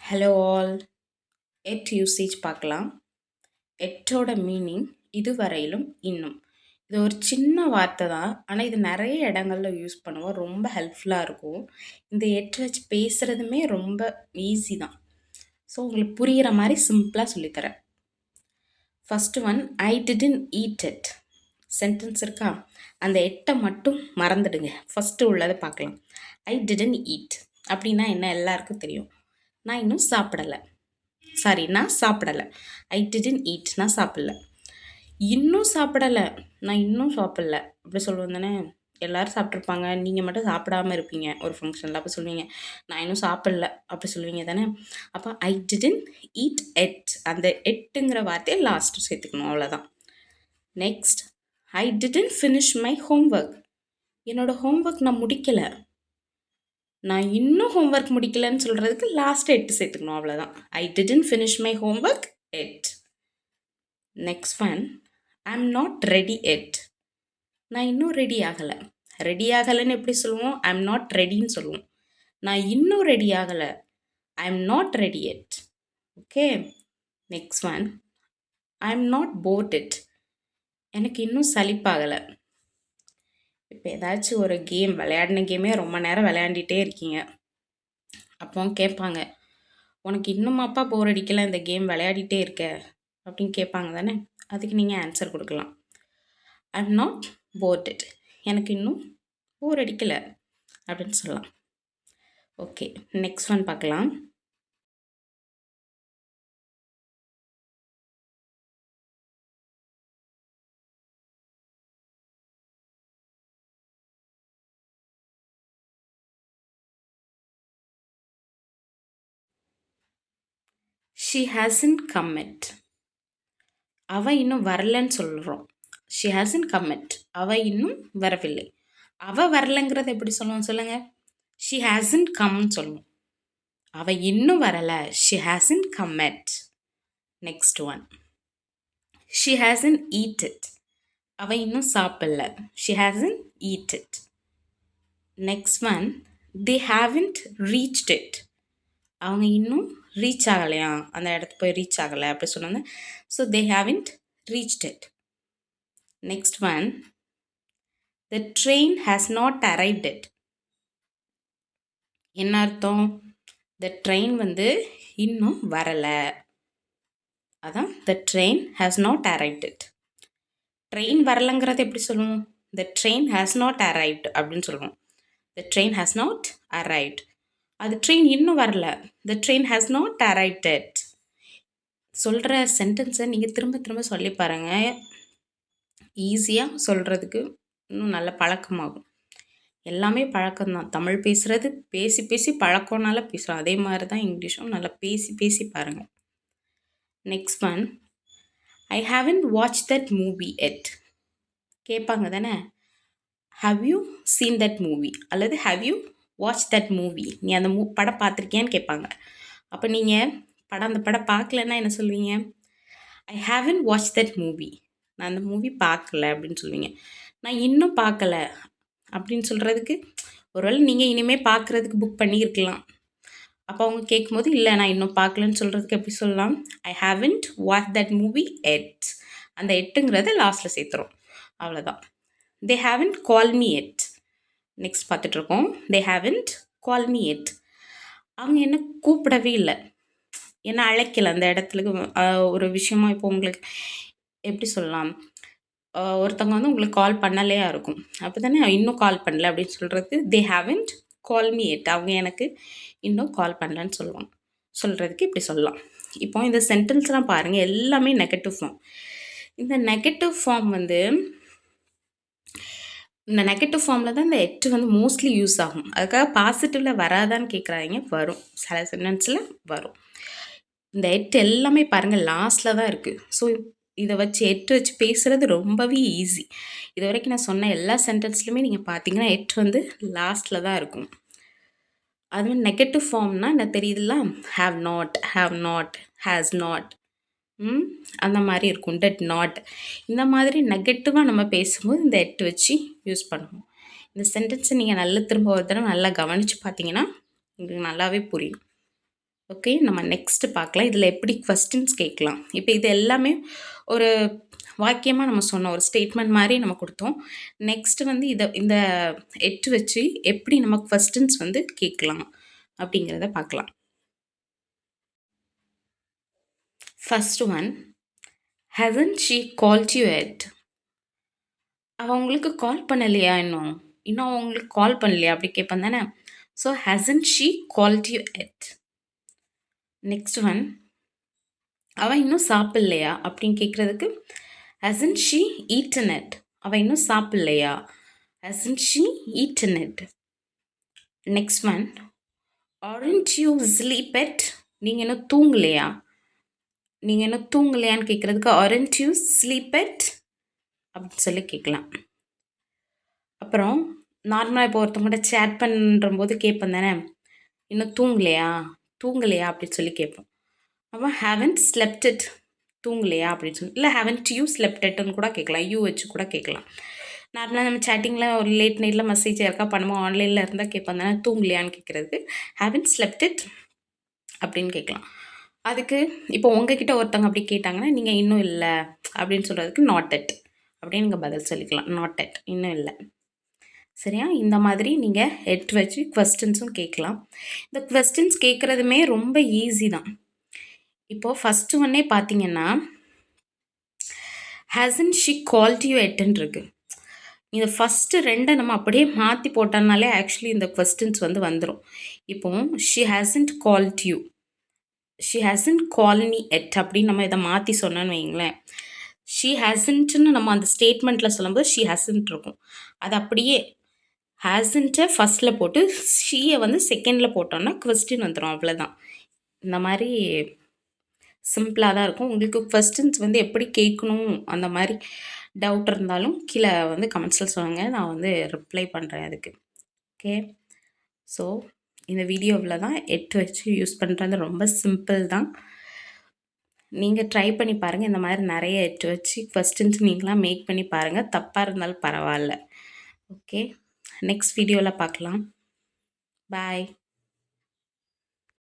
Hello all. எட் usage பார்க்கலாம். எட்டோட meaning இதுவரையிலும் இன்னும். இது ஒரு சின்ன வார்த்தை தான், ஆனால் இது நிறைய இடங்கள்ல யூஸ் பண்ணுவோம். ரொம்ப ஹெல்ப்ஃபுல்லாக இருக்கும். இந்த எட் வச்சு பேசுகிறதுமே ரொம்ப ஈஸி தான். ஸோ உங்களுக்கு புரிகிற மாதிரி சிம்பிளாக சொல்லித்தரேன். First one, I didn't eat it. Sentence இருக்கா? அந்த எட்டை மட்டும் மறந்துடுங்க. ஃபஸ்ட்டு உள்ளதை பார்க்கலாம். ஐ டிடன்ட் ஈட் அப்படின்னா என்ன எல்லாருக்கும் தெரியும். நான் இன்னும் சாப்பிடலை. நான் சாப்பிடலை. ஐ டிடன்ட் ஈட், நான் சாப்பிடல. இன்னும் சாப்பிடலை, நான் இன்னும் சாப்பிடல அப்படி சொல்லுவோம் தானே. எல்லோரும் சாப்பிட்ருப்பாங்க, நீங்கள் மட்டும் சாப்பிடாமல் இருப்பீங்க ஒரு ஃபங்க்ஷனில். அப்போ சொல்லுவீங்க நான் இன்னும் சாப்பிடல அப்படி சொல்லுவீங்க தானே. அப்போ ஐ டிடன்ட் ஈட் எட், அந்த எட்டுங்கிற வார்த்தையை லாஸ்ட்டு சேர்த்துக்கணும், அவ்வளோதான். Next, I didn't finish my homework. என்னோடய ஹோம்ஒர்க் நான் முடிக்கலை. நான் இன்னும் ஹோம்ஒர்க் முடிக்கலன்னு சொல்கிறதுக்கு லாஸ்ட் எட்டு சேர்த்துக்கணும், அவ்வளோதான். I didn't finish my homework yet. Next one, I am not ready yet. நான் இன்னும் ரெடி ஆகலை. ரெடி ஆகலைன்னு எப்படி சொல்லுவோம்? ஐ எம் நாட் ரெடின்னு சொல்லுவோம். நான் இன்னும் ரெடி ஆகலை. I am not ready yet. Okay. Next one, I am not bored it. எனக்கு இன்னும் சலிப்பாகலை. இப்போ ஏதாச்சும் ஒரு கேம், விளையாடின கேமே ரொம்ப நேரம் விளையாண்டிகிட்டே இருக்கீங்க. அப்போ கேட்பாங்க, உனக்கு இன்னுமாப்பா போர் அடிக்கலை, இந்த கேம் விளையாடிட்டே இருக்க அப்படின்னு கேட்பாங்க தானே. அதுக்கு நீங்கள் ஆன்சர் கொடுக்கலாம். I am not bored it. எனக்கு இன்னும் போர் அடிக்கலை அப்படின்னு சொல்லலாம். ஓகே, நெக்ஸ்ட் ஒன் பார்க்கலாம். She hasn't come it. அவள் இன்னும் வரலன்னு சொல்கிறோம். ஷி ஹாசன்ட் கம் இட், அவள் இன்னும் வரவில்லை. அவள் வரலைங்கிறத எப்படி சொல்லுவோம் சொல்லுங்கள்? ஷி ஹாசன்ட் கம்னு சொல்லுவோம். அவள் இன்னும் வரலை. She hasn't come it. Next one, she hasn't eat it. அவள் இன்னும் சாப்பிடல. She hasn't eat it. Next one, they haven't reached it. அவங்க இன்னும் ரீச் ஆகலையா, அந்த இடத்துக்கு போய் ரீச் ஆகலை அப்படி சொன்னாங்க. So they haven't reached it. Next one, the train has not arrived it. என்ன அர்த்தம்? த ட்ரெயின் இன்னும் வரலை. அதான் the train has not arrived it. Train வரலைங்கிறது எப்படி சொல்லுவோம்? The train has not arrived அப்படின்னு சொல்லுவோம். The train has not arrived. அது ட்ரெயின் இன்னும் வரல. The train has not arrived it. சொல்கிற சென்டென்ஸை நீங்கள் திரும்ப திரும்ப சொல்லி பாருங்கள். ஈஸியாக சொல்கிறதுக்கு இன்னும் நல்ல பழக்கமாகும். எல்லாமே பழக்கம்தான். தமிழ் பேசுகிறது பேசி பேசி பழக்கம்னால பேசுகிறோம். அதே மாதிரி தான் இங்கிலீஷும் நல்லா பேசி பேசி பாருங்கள். Next one, I haven't watch that movie yet. கேட்பாங்க தானே, how you seen that movie அல்லது how you watch that movie. நீ அந்த படம் பார்த்துருக்கியான்னு கேட்பாங்க. அப்போ நீங்கள் அந்த படம் பார்க்கலன்னா என்ன சொல்வீங்க? ஐ ஹாவன்ட் வாட்ச் தட் மூவி. நான் அந்த மூவி பார்க்கல அப்படின்னு சொல்லுவீங்க. நான் இன்னும் பார்க்கல அப்படின்னு சொல்கிறதுக்கு, ஒருவேளை நீங்கள் இனிமேல் பார்க்குறதுக்கு புக் பண்ணியிருக்கலாம். அப்போ அவங்க கேட்கும்போது இல்லை நான் இன்னும் பார்க்கலன்னு சொல்கிறதுக்கு எப்படி சொல்லலாம்? I haven't watch that movie yet. அந்த எட்டுங்கிறத லாஸ்ட்டில் சேர்த்துறோம், அவ்வளோதான். They haven't call me yet. Next பார்த்துட்ருக்கோம். They haven't call me yet. அவங்க என்ன கூப்பிடவே இல்லை, என்ன அழைக்கலை அந்த இடத்துக்கு. ஒரு விஷயமா இப்போ உங்களுக்கு எப்படி சொல்லலாம், ஒருத்தவங்க உங்களுக்கு கால் பண்ணலையா இருக்கும். அப்போ தானே இன்னும் கால் பண்ணல அப்படின்னு சொல்கிறதுக்கு தே ஹாவன்ட் கால் மீ எட். அவங்க எனக்கு இன்னும் கால் பண்ணலன்னு சொல்கிறதுக்கு இப்படி சொல்லலாம். இப்போ இந்த சென்டென்ஸ்லாம் பாருங்கள், எல்லாமே நெகட்டிவ் ஃபார்ம். இந்த நெகட்டிவ் ஃபார்ம் இந்த நெகட்டிவ் ஃபார்மில் தான் இந்த எட்டு மோஸ்ட்லி யூஸ் ஆகும். அதுக்காக பாசிட்டிவில் வராதான்னு கேட்குறாங்க. வரும், சில சென்டென்ஸில் வரும். இந்த எட்டு எல்லாமே பாருங்கள் லாஸ்ட்டில் தான் இருக்குது. ஸோ இதை வச்சு எட்டு வச்சு பேசுகிறது ரொம்பவே ஈஸி. இது வரைக்கும் நான் சொன்ன எல்லா சென்டென்ஸ்லையுமே நீங்கள் பார்த்தீங்கன்னா எட்டு லாஸ்ட்டில் தான் இருக்கும். அதுமாதிரி நெகட்டிவ் ஃபார்ம்னால் என்ன தெரியுதுல்ல? ஹாவ் நாட், ஹேஸ் நாட், அந்த மாதிரி இருக்கும். Did not. இந்த மாதிரி நெகட்டிவாக நம்ம பேசும்போது இந்த எட்டு வச்சு யூஸ் பண்ணுவோம். இந்த சென்டென்ஸை நீங்கள் திரும்ப ஒரு தடவை நல்லா கவனித்து பார்த்தீங்கன்னா உங்களுக்கு நல்லாவே புரியும். ஓகே, நம்ம நெக்ஸ்ட்டு பார்க்கலாம். இதில எப்படி கொஸ்டின்ஸ் கேட்கலாம். இப்ப இது எல்லாமே ஒரு வாக்கியமா நம்ம சொன்னோம். ஒரு ஸ்டேட்மெண்ட் மாரி நம்ம குடுத்தோம். நெக்ஸ்ட்டு வந்து இந்த 8 வச்சு எப்படி நம்ம கொஸ்டின்ஸ் வந்து கேட்கலாம் அப்படிங்கிறத பார்க்கலாம். First one, hasn't she called you yet? அவ உங்களுக்கு கால் பண்ணலையா இன்னும்? இன்னும் அவ உங்களுக்கு கால் பண்ணலையா? அப்படி கேட்பேன் தானே. So hasn't she called you yet? Next one, அவ இன்னும் சாப்பிடலையா அப்படின்னு கேட்குறதுக்கு ஹேசன்ட் ஷி ஈட்டன் இட்? அவ இன்னும் சாப்பிடலையா? Hasn't she eaten it? Next one, aren't you sleep yet? நீங்கள் இன்னும் தூங்கலையா? நீங்கள் இன்னும் தூங்கலையான்னு கேட்குறதுக்கு ஆரண்ட் யூ ஸ்லீப் எட் அப்படின்னு சொல்லி கேட்கலாம். அப்புறம் நார்மலாக இப்போ ஒருத்தவங்கள்ட்ட சேட் பண்ணுறம்போது கேட்பேன் தானே, இன்னும் தூங்கலையா தூங்கலையா அப்படின்னு சொல்லி கேட்போம். அப்போ ஹேவன்ட் ஸ்லெப்ட் இட்? தூங்கலையா அப்படின்னு சொல்லி, இல்லை ஹேவன்ட் யூ ஸ்லெப்ட் இட்னு கூட கேட்கலாம். யூ வச்சு கூட கேட்கலாம். நார்மலாக நம்ம சேட்டிங்கில் ஒரு லேட் நைட்டில் மெசேஜ் யாருக்கா பண்ணுவோம், ஆன்லைனில் இருந்தால் கேட்போம் தானே, தூங்கலையான்னு கேட்குறதுக்கு ஹேவன்ட் ஸ்லெப்ட் இட் அப்படின்னு கேட்கலாம். அதுக்கு இப்போ உங்ககிட்ட ஒருத்தவங்க அப்படி கேட்டாங்கன்னா, நீங்கள் இன்னும் இல்லை அப்படின்னு சொல்கிறதுக்கு நாட் எட் அப்படின்னு நீங்கள் பதில் சொல்லிக்கலாம். நாட் எட், இன்னும் இல்லை. சரியா? இந்த மாதிரி நீங்கள் எட் வச்சு கொஸ்டின்ஸும் கேட்கலாம். இந்த கொஸ்டின்ஸ் கேட்குறதுமே ரொம்ப ஈஸி தான். இப்போது ஃபஸ்ட்டு ஒன்னே பார்த்தீங்கன்னா, ஹேசன்ட் ஷி கால்ட் யூ எட்டுன்னு இருக்கு. இந்த ஃபஸ்ட்டு 2 நம்ம அப்படியே மாற்றி போட்டோம்னாலே ஆக்சுவலி இந்த கொஸ்டின்ஸ் வந்து வந்துடும். இப்போ she hasn't called you, she hasn't call me yet அப்படின்னு நம்ம இதை மாற்றி சொன்னோன்னு வைங்களேன், ஷி ஹேசன்ட்னு நம்ம அந்த ஸ்டேட்மெண்ட்டில் சொல்லும்போது ஷி ஹேசன்ட் இருக்கும். அது அப்படியே ஹேசன்ட்டை ஃபஸ்ட்டில் போட்டு ஷீயை வந்து செகண்டில் போட்டோன்னா கொஸ்டின் வந்துடும். அவ்வளோதான். இந்த மாதிரி சிம்பிளாக தான் இருக்கும். உங்களுக்கு கொஸ்டின்ஸ் வந்து எப்படி கேட்கணும் அந்த மாதிரி டவுட் இருந்தாலும் கீழே வந்து கமெண்ட்ஸில் சொல்லுங்கள். நான் வந்து ரிப்ளை பண்ணுறேன் அதுக்கு. ஓகே, ஸோ இந்த வீடியோவில் தான் 8 வச்சு யூஸ் பண்ணுறது ரொம்ப சிம்பிள் தான். நீங்கள் ட்ரை பண்ணி பாருங்கள். இந்த மாதிரி நிறைய 8 வச்சு கொஸ்டின்ஸ் நீங்களாம் மேக் பண்ணி பாருங்கள். தப்பாக இருந்தாலும் பரவாயில்ல. ஓகே, நெக்ஸ்ட் வீடியோவில் பார்க்கலாம். பாய்.